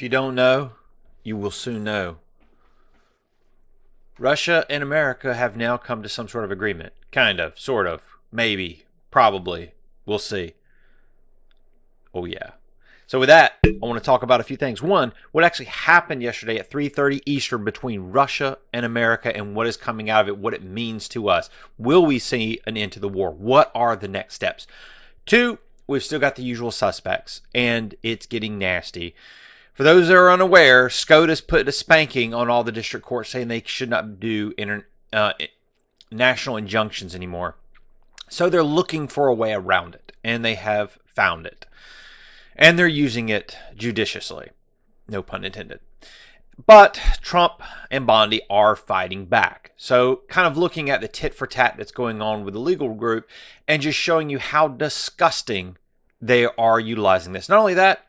you don't know, you will soon know. Russia and America have now come to some sort of agreement. Kind of, sort of, maybe, probably. We'll see. Oh, yeah. So with that, I want to talk about a few things. One, what actually happened yesterday at 3:30 Eastern between Russia and America and what is coming out of it, what it means to us. Will we see an end to the war? What are the next steps? Two, we've still got the usual suspects, and it's getting nasty. For those that are unaware, SCOTUS put a spanking on all the district courts saying they should not do national injunctions anymore. So they're looking for a way around it, and they have found it. And they're using it judiciously. No pun intended. But Trump and Bondi are fighting back. So kind of looking at the tit for tat that's going on with the legal group and just showing you how disgusting they are utilizing this. Not only that,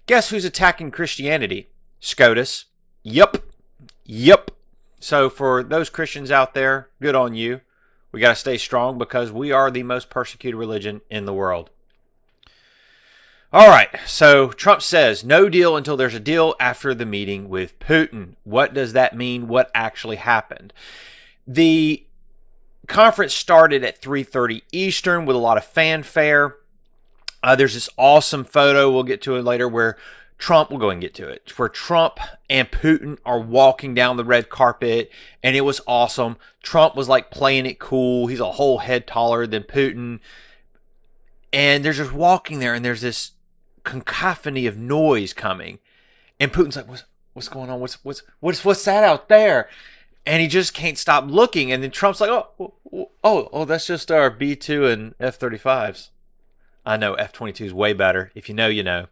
guess who's attacking Christianity? SCOTUS. Yup. So for those Christians out there, good on you. We got to stay strong because we are the most persecuted religion in the world. All right, so Trump says no deal until there's a deal after the meeting with Putin. What does that mean? What actually happened? The conference started at 3:30 Eastern with a lot of fanfare. There's this awesome photo, we'll get to it later, where Trump, we'll go and get to it, where Trump and Putin are walking down the red carpet, and it was awesome. Trump was like playing it cool. He's a whole head taller than Putin. And they're just walking there, and there's this cacophony of noise coming, and Putin's like, what's going on? What's that out there? And he just can't stop looking. And then Trump's like, oh, that's just our B-2 and F-35s. I know F-22 is way better. If you know, you know.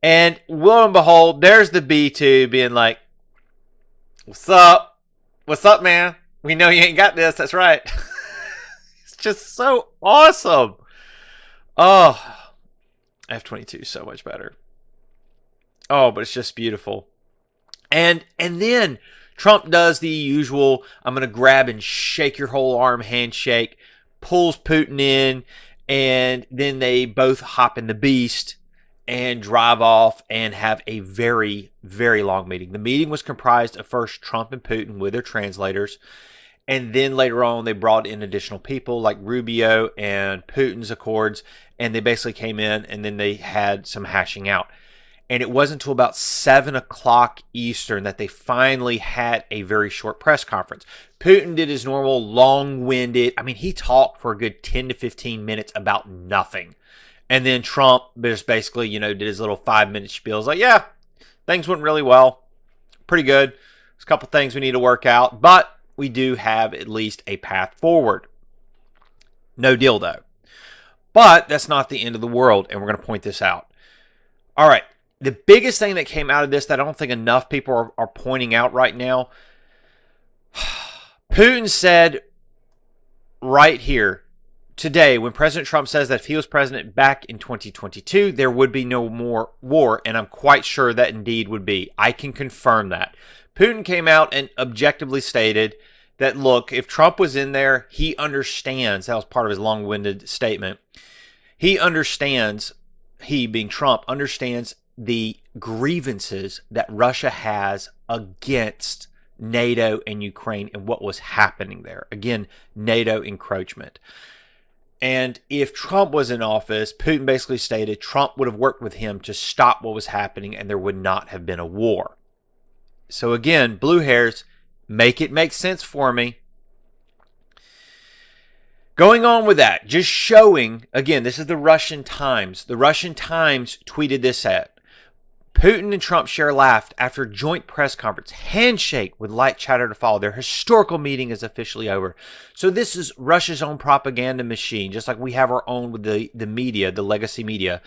And lo and behold, there's the B-2 being like, what's up, man? We know you ain't got this. That's right. It's just so awesome. Oh, F-22 is so much better. Oh, but it's just beautiful. And then Trump does the usual, I'm going to grab and shake your whole arm handshake, pulls Putin in, and then they both hop in the beast and drive off and have a very, very long meeting. The meeting was comprised of first Trump and Putin with their translators. And then later on, they brought in additional people like Rubio and Putin's accords. And they basically came in and then they had some hashing out. And it wasn't until about 7 o'clock Eastern that they finally had a very short press conference. Putin did his normal long-winded, he talked for a good 10 to 15 minutes about nothing. And then Trump just basically, did his little 5-minute spiel. It's like, yeah, things went really well. Pretty good. There's a couple things we need to work out. But we do have at least a path forward. No deal, though. But that's not the end of the world, and we're going to point this out. All right, the biggest thing that came out of this that I don't think enough people are pointing out right now, Putin said right here today, when President Trump says that if he was president back in 2022, there would be no more war, and I'm quite sure that indeed would be. I can confirm that. Putin came out and objectively stated that, look, if Trump was in there, he understands, that was part of his long-winded statement, he understands, he being Trump, understands the grievances that Russia has against NATO and Ukraine and what was happening there. Again, NATO encroachment. And if Trump was in office, Putin basically stated Trump would have worked with him to stop what was happening and there would not have been a war. So again, blue hairs, make it make sense for me. Going on with that, just showing, again, this is the Russian Times. The Russian Times tweeted this at. Putin and Trump share laughed after joint press conference. Handshake with light chatter to follow. Their historical meeting is officially over. So this is Russia's own propaganda machine, just like we have our own with the media, the legacy media.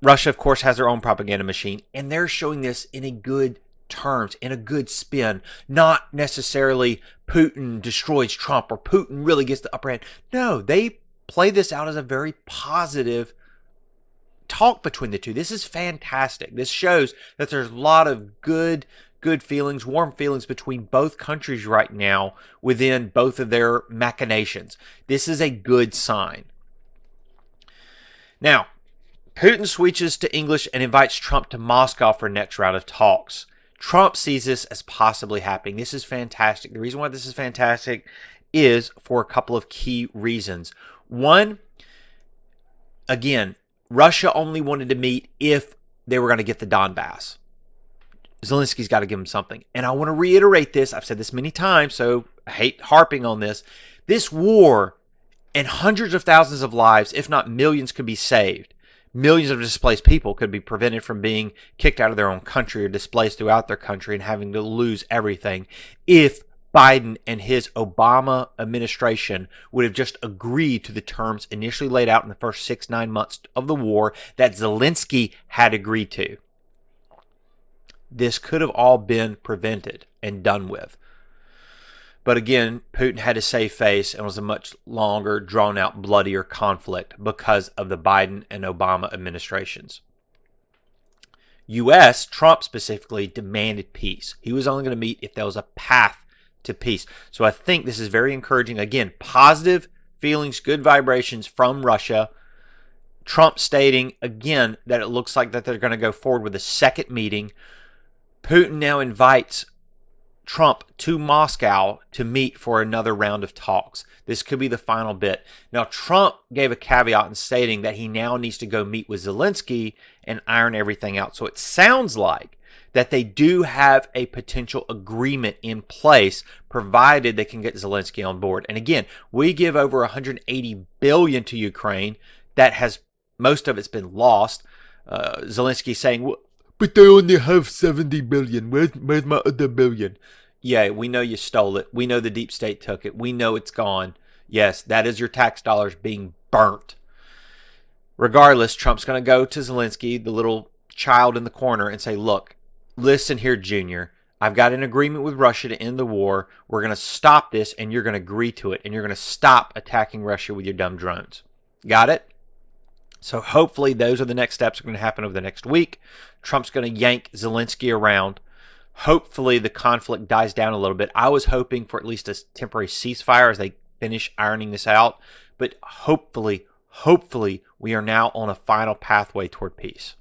Russia, of course, has their own propaganda machine, and they're showing this in a good terms, in a good spin, not necessarily Putin destroys Trump or Putin really gets the upper hand. No, they play this out as a very positive talk between the two. This is fantastic. This shows that there's a lot of good feelings, warm feelings between both countries right now within both of their machinations. This is a good sign. Now, Putin switches to English and invites Trump to Moscow for next round of talks. Trump sees this as possibly happening. This is fantastic. The reason why this is fantastic is for a couple of key reasons. One, again, Russia only wanted to meet if they were going to get the Donbass. Zelensky's got to give him something. And I want to reiterate this. I've said this many times, so I hate harping on this. This war and hundreds of thousands of lives, if not millions, could be saved. Millions of displaced people could be prevented from being kicked out of their own country or displaced throughout their country and having to lose everything if Biden and his Obama administration would have just agreed to the terms initially laid out in the first 6-9 months of the war that Zelensky had agreed to. This could have all been prevented and done with. But again, Putin had to save face and was a much longer, drawn-out, bloodier conflict because of the Biden and Obama administrations. U.S., Trump specifically, demanded peace. He was only going to meet if there was a path to peace. So I think this is very encouraging. Again, positive feelings, good vibrations from Russia. Trump stating, again, that it looks like that they're going to go forward with a second meeting. Putin now invites Trump to Moscow to meet for another round of talks. This could be the final bit. Now, Trump gave a caveat in stating that he now needs to go meet with Zelensky and iron everything out. So it sounds like that they do have a potential agreement in place, provided they can get Zelensky on board. And again, we give over 180 billion to Ukraine. That has, most of it's been lost. Zelensky saying, well, but they only have 70 billion. Where's my other billion? Yeah, we know you stole it. We know the deep state took it. We know it's gone. Yes, that is your tax dollars being burnt. Regardless, Trump's going to go to Zelensky, the little child in the corner, and say, look, listen here, Junior. I've got an agreement with Russia to end the war. We're going to stop this, and you're going to agree to it. And you're going to stop attacking Russia with your dumb drones. Got it? So hopefully those are the next steps that are going to happen over the next week. Trump's going to yank Zelensky around. Hopefully the conflict dies down a little bit. I was hoping for at least a temporary ceasefire as they finish ironing this out. But hopefully we are now on a final pathway toward peace.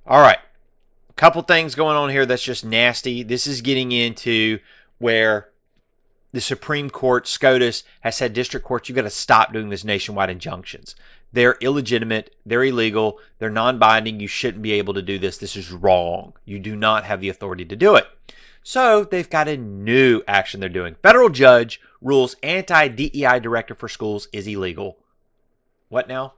All right. A couple things going on here that's just nasty. This is getting into where the Supreme Court, SCOTUS, has said district courts, you've got to stop doing these nationwide injunctions. They're illegitimate. They're illegal. They're non-binding. You shouldn't be able to do this. This is wrong. You do not have the authority to do it. So they've got a new action they're doing. Federal judge rules anti-DEI directive for schools is illegal. What now?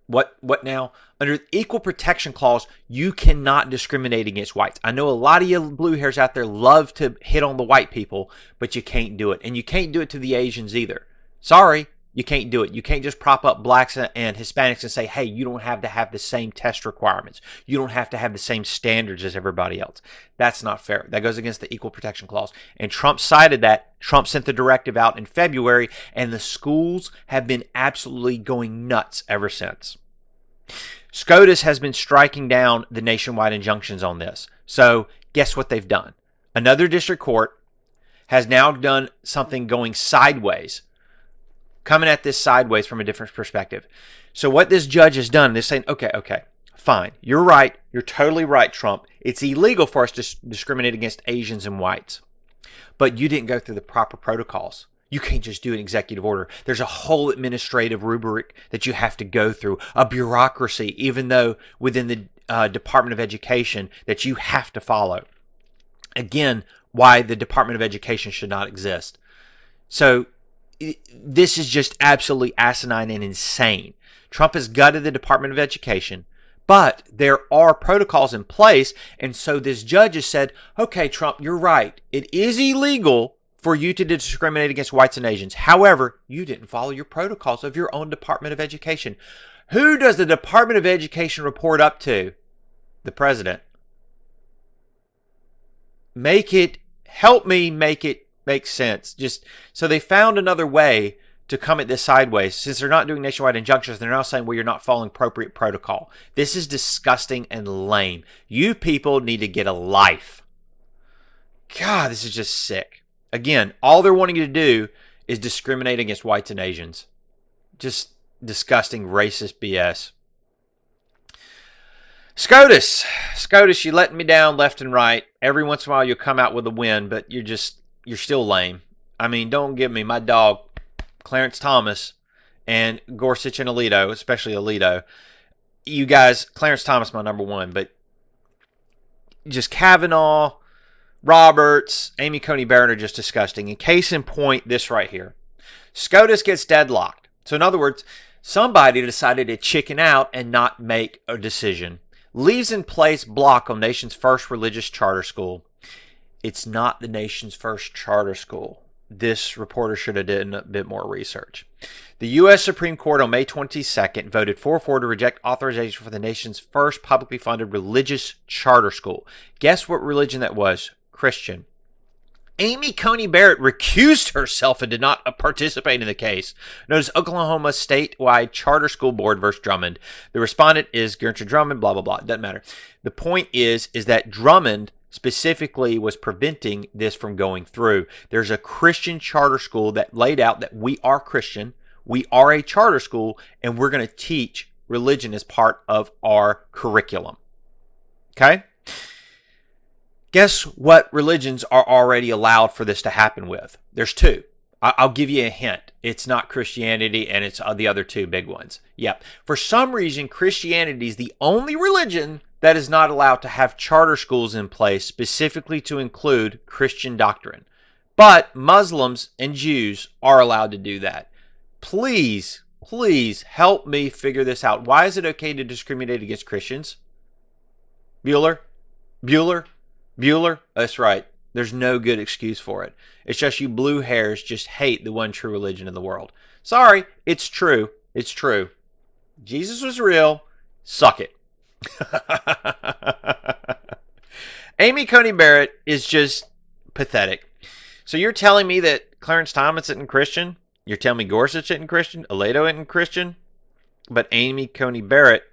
What now? Under the Equal Protection Clause, you cannot discriminate against whites. I know a lot of you blue hairs out there love to hit on the white people, but you can't do it. And you can't do it to the Asians either. Sorry, you can't do it. You can't just prop up blacks and Hispanics and say, hey, you don't have to have the same test requirements. You don't have to have the same standards as everybody else. That's not fair. That goes against the Equal Protection Clause. And Trump cited that. Trump sent the directive out in February, and the schools have been absolutely going nuts ever since. SCOTUS has been striking down the nationwide injunctions on this. So guess what they've done? Another district court has now done something going sideways, coming at this sideways from a different perspective. So what this judge has done, they're saying, okay, fine. You're right. You're totally right, Trump. It's illegal for us to discriminate against Asians and whites. But you didn't go through the proper protocols. You can't just do an executive order. There's a whole administrative rubric that you have to go through, a bureaucracy, even though within the Department of Education that you have to follow. Again, why the Department of Education should not exist. So this is just absolutely asinine and insane. Trump has gutted the Department of Education, but there are protocols in place. And so this judge has said, okay, Trump, you're right. It is illegal for you to discriminate against whites and Asians. However, you didn't follow your protocols of your own Department of Education. Who does the Department of Education report up to? The president. Help me make it make sense. Just so they found another way to come at this sideways. Since they're not doing nationwide injunctions, they're now saying, well, you're not following appropriate protocol. This is disgusting and lame. You people need to get a life. God, this is just sick. Again, all they're wanting you to do is discriminate against whites and Asians. Just disgusting, racist BS. SCOTUS, you letting me down left and right. Every once in a while you'll come out with a win, but you're still lame. I mean, don't give me my dog, Clarence Thomas, and Gorsuch and Alito, especially Alito. You guys, Clarence Thomas, my number one, but just Kavanaugh, Roberts, Amy Coney Barrett are just disgusting. In case in point, this right here. SCOTUS gets deadlocked. So in other words, somebody decided to chicken out and not make a decision. Leaves in place block on nation's first religious charter school. It's not the nation's first charter school. This reporter should have done a bit more research. The U.S. Supreme Court on May 22nd voted 4-4 to reject authorization for the nation's first publicly funded religious charter school. Guess what religion that was? Christian. Amy Coney Barrett recused herself and did not participate in the case. Notice Oklahoma statewide charter school board versus Drummond. The respondent is Gertrude Drummond, blah, blah, blah. It doesn't matter. The point is that Drummond specifically was preventing this from going through. There's a Christian charter school that laid out that we are Christian, we are a charter school, and we're going to teach religion as part of our curriculum. Okay? Guess what religions are already allowed for this to happen with? There's two. I'll give you a hint. It's not Christianity, and it's the other two big ones. Yep. For some reason, Christianity is the only religion that is not allowed to have charter schools in place specifically to include Christian doctrine. But Muslims and Jews are allowed to do that. Please help me figure this out. Why is it okay to discriminate against Christians? Bueller? That's right. There's no good excuse for it. It's just you blue hairs just hate the one true religion in the world. Sorry, it's true. It's true. Jesus was real. Suck it. Amy Coney Barrett is just pathetic. So you're telling me that Clarence Thomas isn't Christian? You're telling me Gorsuch isn't Christian? Alito isn't Christian? But Amy Coney Barrett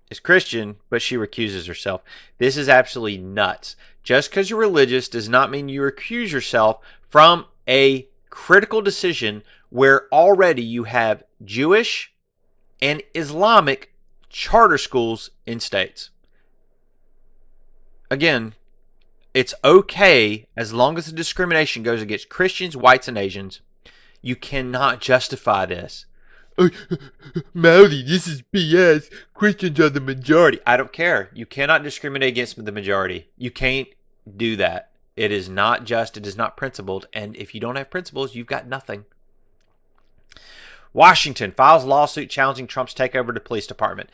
is Christian, but she recuses herself. This is absolutely nuts. Just because you're religious does not mean you recuse yourself from a critical decision where already you have Jewish and Islamic charter schools in states. Again, it's okay as long as the discrimination goes against Christians, whites, and Asians. You cannot justify this. Mowdy, this is BS. Christians are the majority. I don't care. You cannot discriminate against the majority. You can't do that. It is not just. It is not principled. And if you don't have principles, you've got nothing. Washington files lawsuit challenging Trump's takeover of the police department.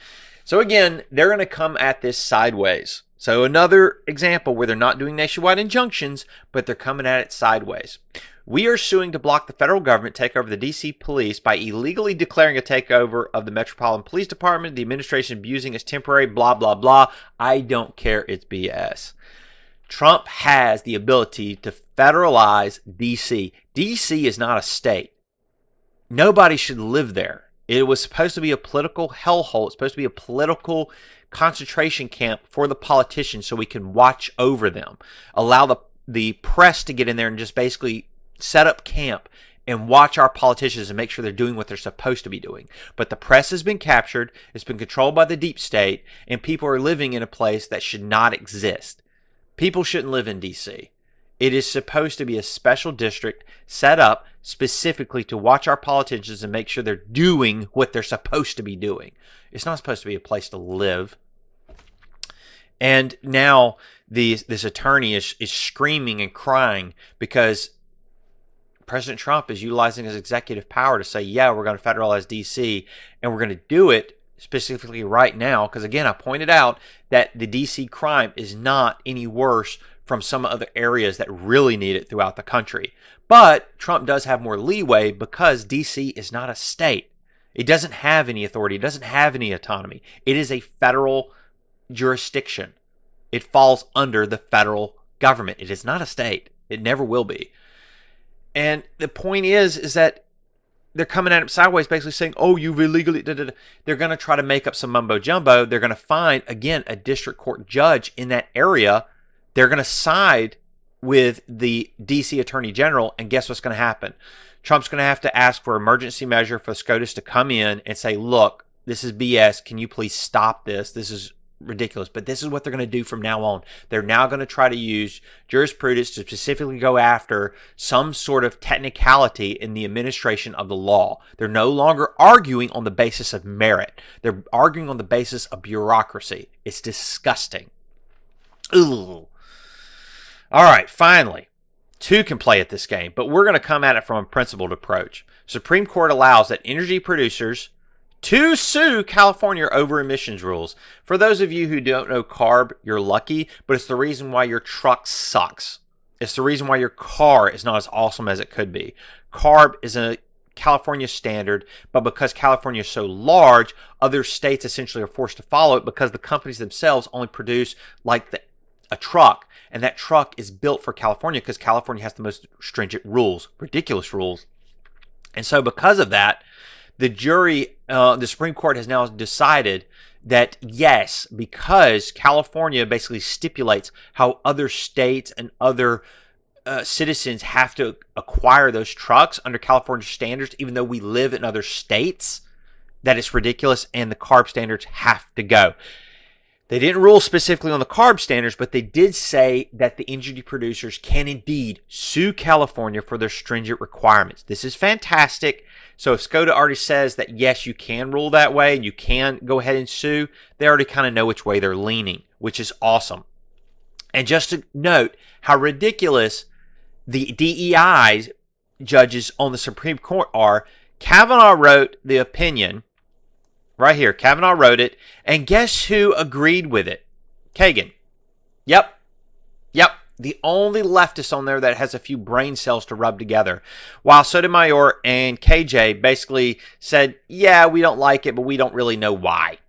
So again, they're going to come at this sideways. So another example where they're not doing nationwide injunctions, but they're coming at it sideways. We are suing to block the federal government take over the D.C. police by illegally declaring a takeover of the Metropolitan Police Department, the administration abusing its temporary blah, blah, blah. I don't care. It's BS. Trump has the ability to federalize D.C. D.C. is not a state. Nobody should live there. It was supposed to be a political hellhole. It's supposed to be a political concentration camp for the politicians so we can watch over them. Allow the press to get in there and just basically set up camp and watch our politicians and make sure they're doing what they're supposed to be doing. But the press has been captured, it's been controlled by the deep state, and people are living in a place that should not exist. People shouldn't live in D.C. It is supposed to be a special district set up specifically to watch our politicians and make sure they're doing what they're supposed to be doing. It's not supposed to be a place to live. And now this attorney is screaming and crying because President Trump is utilizing his executive power to say, yeah, we're going to federalize D.C. and we're going to do it specifically right now. Because again, I pointed out that the D.C. crime is not any worse from some other areas that really need it throughout the country. But Trump does have more leeway because D.C. is not a state. It doesn't have any authority. It doesn't have any autonomy. It is a federal jurisdiction. It falls under the federal government. It is not a state. It never will be. And the point is that they're coming at him sideways, basically saying, oh, you've illegally... They're going to try to make up some mumbo-jumbo. They're going to find, again, a district court judge in that area. They're going to side with the D.C. Attorney General, and guess what's going to happen? Trump's going to have to ask for emergency measure for SCOTUS to come in and say, look, this is BS. Can you please stop this? This is ridiculous. But this is what they're going to do from now on. They're now going to try to use jurisprudence to specifically go after some sort of technicality in the administration of the law. They're no longer arguing on the basis of merit. They're arguing on the basis of bureaucracy. It's disgusting. Ugh. All right, finally, two can play at this game, but we're going to come at it from a principled approach. Supreme Court allows that energy producers to sue California over emissions rules. For those of you who don't know CARB, you're lucky, but it's the reason why your truck sucks. It's the reason why your car is not as awesome as it could be. CARB is a California standard, but because California is so large, other states essentially are forced to follow it because the companies themselves only produce like a truck, and that truck is built for California because California has the most stringent rules, ridiculous rules. And so because of that, the Supreme Court has now decided that yes, because California basically stipulates how other states and other citizens have to acquire those trucks under California standards, even though we live in other states, that it's ridiculous and the CARB standards have to go. They didn't rule specifically on the CARB standards, but they did say that the energy producers can indeed sue California for their stringent requirements. This is fantastic. So if SCOTUS already says that, yes, you can rule that way and you can go ahead and sue, they already kind of know which way they're leaning, which is awesome. And just to note how ridiculous the DEI judges on the Supreme Court are, Kavanaugh wrote the opinion right here. Kavanaugh wrote it, and guess who agreed with it? Kagan. Yep. The only leftist on there that has a few brain cells to rub together. While Sotomayor and KJ basically said, yeah, we don't like it, but we don't really know why.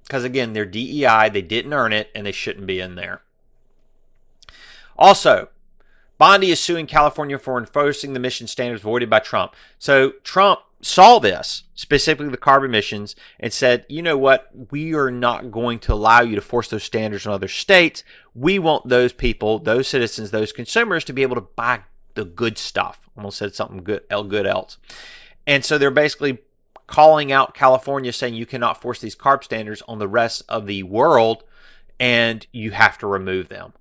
Because again, they're DEI, they didn't earn it, and they shouldn't be in there. Also, Bondi is suing California for enforcing the emission standards voided by Trump. So Trump saw this, specifically the carbon emissions, and said, you know what, we are not going to allow you to force those standards on other states. We want those people, those citizens, those consumers to be able to buy the good stuff. Almost said something good else. And so they're basically calling out California, saying you cannot force these CARB standards on the rest of the world, and you have to remove them.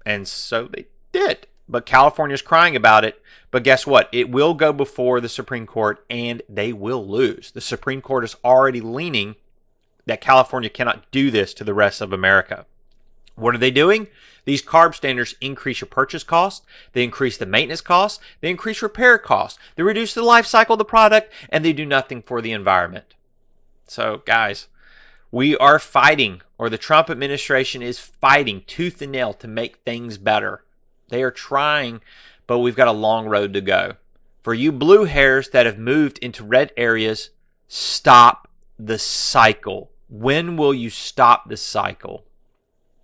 And so they did. But California's crying about it. But guess what? It will go before the Supreme Court, and they will lose. The Supreme Court is already leaning that California cannot do this to the rest of America. What are they doing? These CARB standards increase your purchase cost. They increase the maintenance cost. They increase repair costs. They reduce the life cycle of the product, and they do nothing for the environment. So, guys, we are fighting, or the Trump administration is fighting tooth and nail to make things better. They are trying, but we've got a long road to go. For you blue hairs that have moved into red areas, stop the cycle. When will you stop the cycle?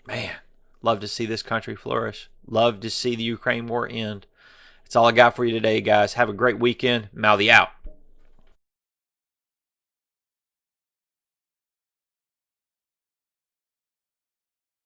Man, love to see this country flourish. Love to see the Ukraine war end. That's all I got for you today, guys. Have a great weekend. Mouthy out.